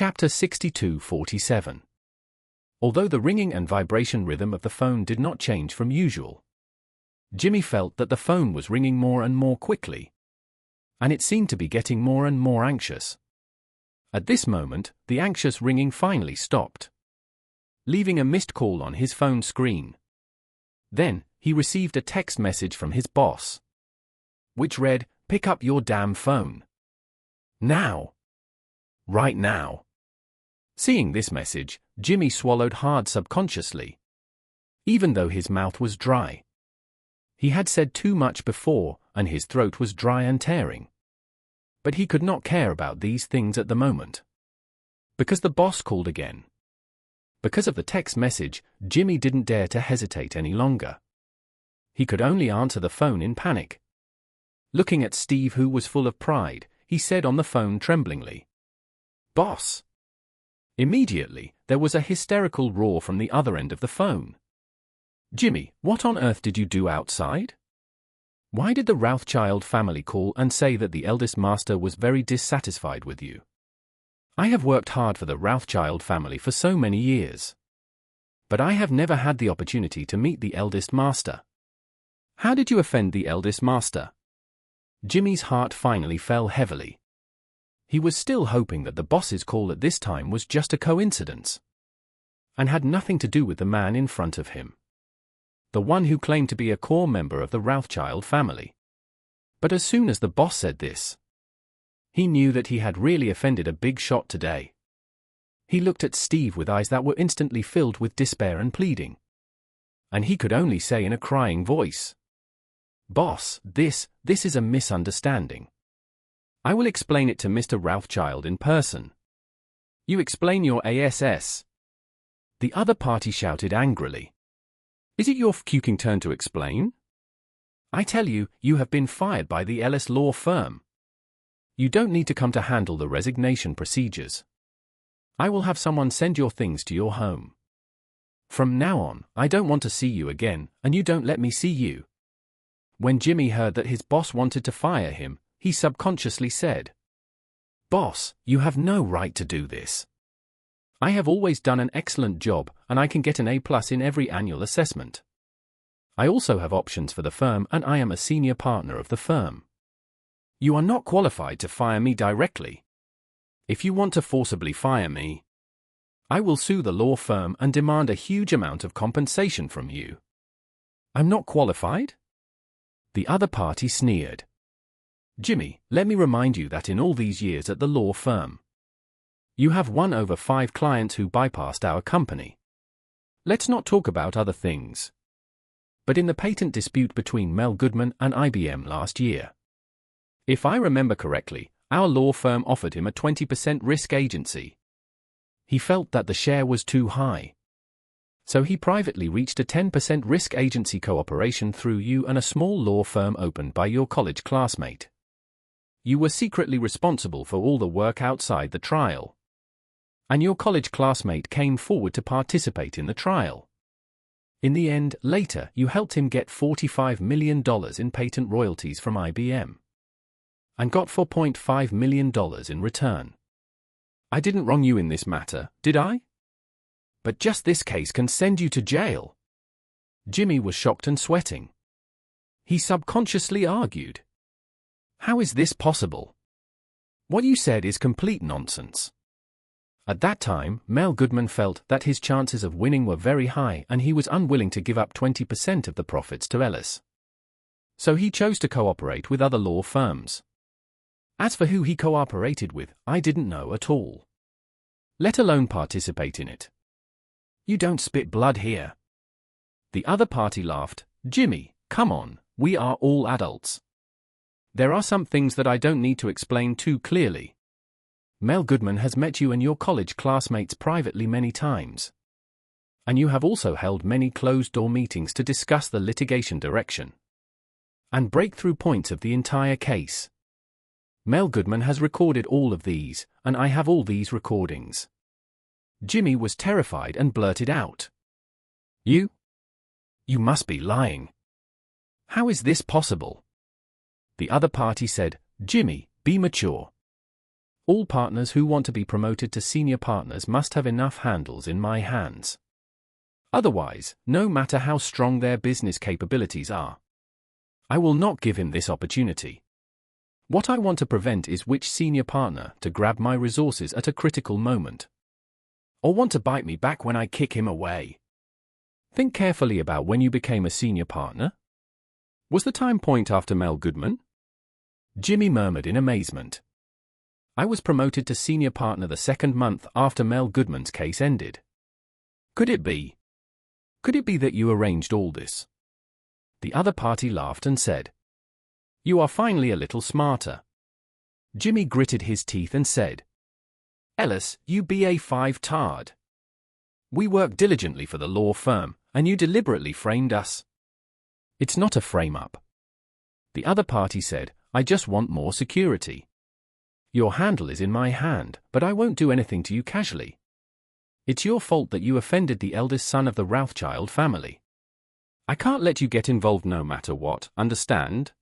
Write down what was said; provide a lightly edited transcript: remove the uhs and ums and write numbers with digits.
Chapter 62:47. Although the ringing and vibration rhythm of the phone did not change from usual, Jimmy felt that the phone was ringing more and more quickly, and it seemed to be getting more and more anxious. At this moment, the anxious ringing finally stopped, leaving a missed call on his phone screen. Then, he received a text message from his boss, which read, "Pick up your damn phone. Now. Right now." Seeing this message, Jimmy swallowed hard subconsciously, even though his mouth was dry. He had said too much before, and his throat was dry and tearing. But he could not care about these things at the moment, because the boss called again. Because of the text message, Jimmy didn't dare to hesitate any longer. He could only answer the phone in panic. Looking at Steve, who was full of pride, he said on the phone tremblingly, "Boss." Immediately, there was a hysterical roar from the other end of the phone. "Jimmy, what on earth did you do outside? Why did the Rothschild family call and say that the eldest master was very dissatisfied with you? I have worked hard for the Rothschild family for so many years, but I have never had the opportunity to meet the eldest master. How did you offend the eldest master?" Jimmy's heart finally fell heavily. He was still hoping that the boss's call at this time was just a coincidence, and had nothing to do with the man in front of him, the one who claimed to be a core member of the Rothschild family. But as soon as the boss said this, he knew that he had really offended a big shot today. He looked at Steve with eyes that were instantly filled with despair and pleading, and he could only say in a crying voice, "Boss, this is a misunderstanding. I will explain it to Mr. Rothschild in person." "You explain your ass," the other party shouted angrily. "Is it your fucking turn to explain? I tell you, you have been fired by the Ellis law firm. You don't need to come to handle the resignation procedures. I will have someone send your things to your home. From now on, I don't want to see you again, and you don't let me see you." When Jimmy heard that his boss wanted to fire him, he subconsciously said, "Boss, you have no right to do this. I have always done an excellent job, and I can get an A+ in every annual assessment. I also have options for the firm, and I am a senior partner of the firm. You are not qualified to fire me directly. If you want to forcibly fire me, I will sue the law firm and demand a huge amount of compensation from you." "I'm not qualified?" the other party sneered. "Jimmy, let me remind you that in all these years at the law firm, you have won over 5 clients who bypassed our company. Let's not talk about other things. But in the patent dispute between Mel Goodman and IBM last year, if I remember correctly, our law firm offered him a 20% risk agency. He felt that the share was too high, so he privately reached a 10% risk agency cooperation through you and a small law firm opened by your college classmate. You were secretly responsible for all the work outside the trial, and your college classmate came forward to participate in the trial. In the end, later, you helped him get $45 million in patent royalties from IBM, and got $4.5 million in return. I didn't wrong you in this matter, did I? But just this case can send you to jail." Jimmy was shocked and sweating. He subconsciously argued, "How is this possible? What you said is complete nonsense." At that time, Mel Goodman felt that his chances of winning were very high and he was unwilling to give up 20% of the profits to Ellis. So he chose to cooperate with other law firms. As for who he cooperated with, I didn't know at all, let alone participate in it. "You don't spit blood here." The other party laughed. "Jimmy, come on, we are all adults. There are some things that I don't need to explain too clearly. Mel Goodman has met you and your college classmates privately many times, and you have also held many closed-door meetings to discuss the litigation direction and breakthrough points of the entire case. Mel Goodman has recorded all of these, and I have all these recordings." Jimmy was terrified and blurted out, You must be lying. How is this possible?" The other party said, "Jimmy, be mature. All partners who want to be promoted to senior partners must have enough handles in my hands. Otherwise, no matter how strong their business capabilities are, I will not give him this opportunity. What I want to prevent is which senior partner to grab my resources at a critical moment, or want to bite me back when I kick him away. Think carefully about when you became a senior partner. Was the time point after Mel Goodman? Jimmy murmured in amazement. I was promoted to senior partner the second month after Mel Goodman's case ended. Could it be that you arranged all this? The other party laughed and said, You are finally a little smarter. Jimmy gritted his teeth and said, Ellis, you BA 5 tard. We worked diligently for the law firm, and you deliberately framed us. It's not a frame-up. The other party said, I just want more security. Your handle is in my hand, but I won't do anything to you casually. It's your fault that you offended the eldest son of the Rothschild family. I can't let you get involved no matter what, understand?